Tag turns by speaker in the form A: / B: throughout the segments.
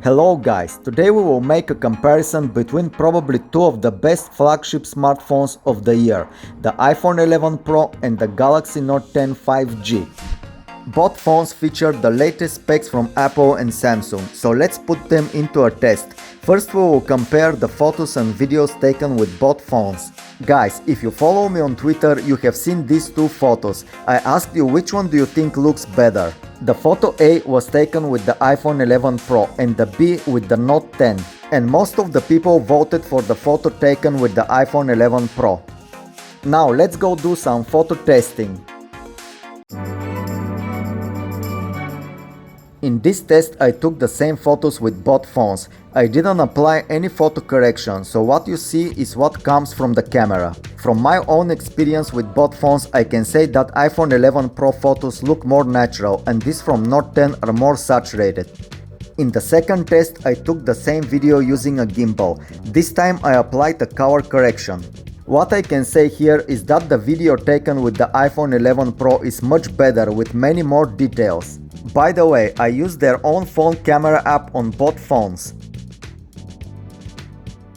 A: Hello guys, today we will make a comparison between probably two of the best flagship smartphones of the year, the iPhone 11 Pro and the Galaxy Note 10 5G. Both phones feature the latest specs from Apple and Samsung, so let's put them into a test. First we will compare the photos and videos taken with both phones. Guys, if you follow me on Twitter, you have seen these two photos. I asked you which one do you think looks better. The photo A was taken with the iPhone 11 Pro and the B with the Note 10. And most of the people voted for the photo taken with the iPhone 11 Pro. Now let's go do some photo testing. In this test I took the same photos with both phones. I didn't apply any photo correction, so what you see is what comes from the camera. From my own experience with both phones, I can say that iPhone 11 Pro photos look more natural and these from Note 10 are more saturated. In the second test I took the same video using a gimbal. This time I applied a color correction. What I can say here is that the video taken with the iPhone 11 Pro is much better with many more details. By the way, I used their own phone camera app on both phones.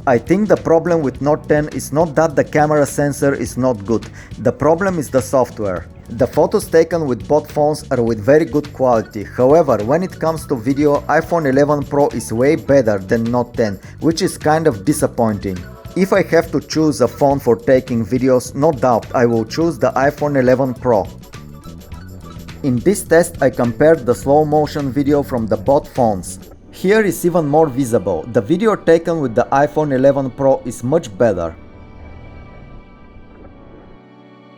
A: I think the problem with Note 10 is not that the camera sensor is not good, the problem is the software. The photos taken with both phones are with very good quality, however when it comes to video, iPhone 11 Pro is way better than Note 10, which is kind of disappointing. If I have to choose a phone for taking videos, no doubt I will choose the iPhone 11 Pro. In this test I compared the slow motion video from the both phones. Here is even more visible. The video taken with the iPhone 11 Pro is much better.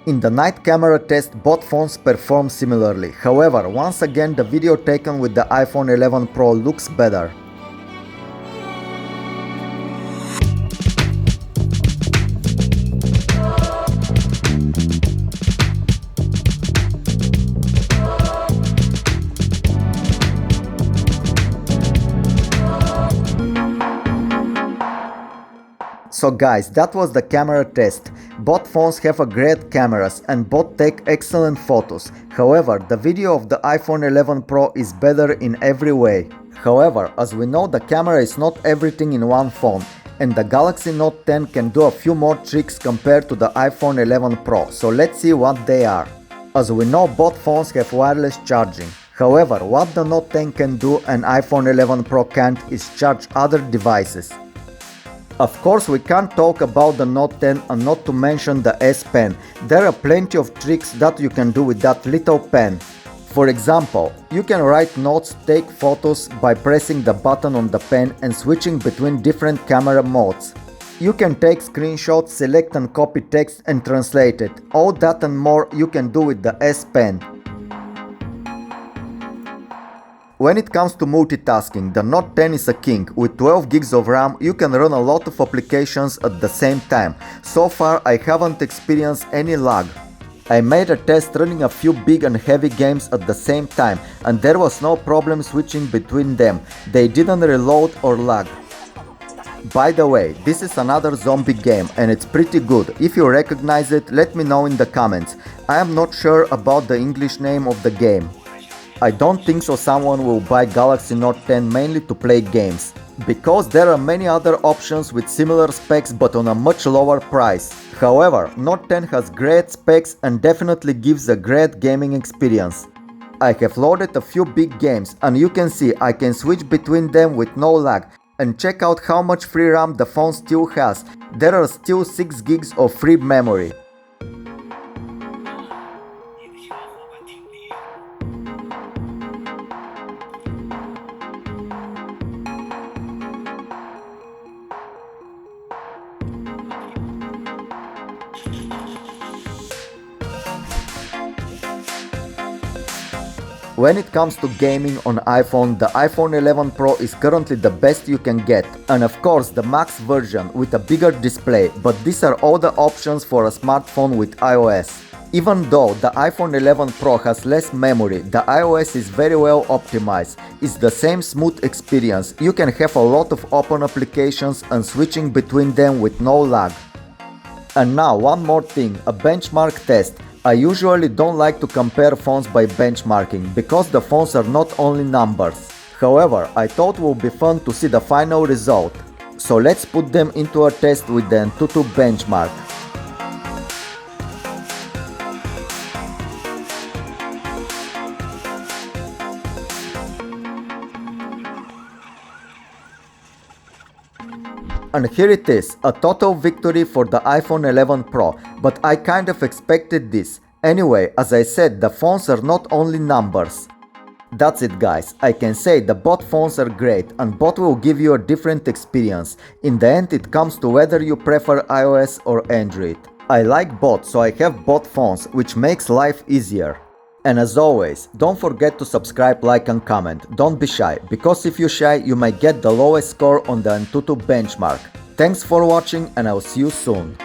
A: In the night camera test both phones perform similarly. However, once again the video taken with the iPhone 11 Pro looks better. So guys, that was the camera test. Both phones have a great cameras and both take excellent photos. However, the video of the iPhone 11 Pro is better in every way. However, as we know, the camera is not everything in one phone, and the Galaxy Note 10 can do a few more tricks compared to the iPhone 11 Pro, so let's see what they are. As we know, both phones have wireless charging. However, what the Note 10 can do and iPhone 11 Pro can't is charge other devices. Of course, we can't talk about the Note 10 and not to mention the S Pen. There are plenty of tricks that you can do with that little pen. For example, you can write notes, take photos by pressing the button on the pen and switching between different camera modes. You can take screenshots, select and copy text and translate it. All that and more you can do with the S Pen. When it comes to multitasking, the Note 10 is a king. With 12 gigs of RAM, you can run a lot of applications at the same time. So far, I haven't experienced any lag. I made a test running a few big and heavy games at the same time, and there was no problem switching between them. They didn't reload or lag. By the way, this is another zombie game and it's pretty good. If you recognize it, let me know in the comments. I am not sure about the English name of the game. I don't think so someone will buy Galaxy Note 10 mainly to play games, because there are many other options with similar specs but on a much lower price. However, Note 10 has great specs and definitely gives a great gaming experience. I have loaded a few big games and you can see I can switch between them with no lag. And check out how much free RAM the phone still has. There are still 6 gigs of free memory. When it comes to gaming on iPhone, the iPhone 11 Pro is currently the best you can get, and of course the Max version with a bigger display, but these are all the options for a smartphone with iOS. Even though the iPhone 11 Pro has less memory, the iOS is very well optimized. It's the same smooth experience. You can have a lot of open applications and switching between them with no lag. And now one more thing, a benchmark test. I usually don't like to compare phones by benchmarking, because the phones are not only numbers. However, I thought it would be fun to see the final result. So let's put them into a test with the AnTuTu benchmark. And here it is, a total victory for the iPhone 11 Pro, but I kind of expected this. Anyway, as I said, the phones are not only numbers. That's it guys, I can say that both phones are great and both will give you a different experience. In the end it comes to whether you prefer iOS or Android. I like both, so I have both phones, which makes life easier. And as always, don't forget to subscribe, like and comment. Don't be shy, because if you're shy, you might get the lowest score on the AnTuTu benchmark. Thanks for watching and I'll see you soon.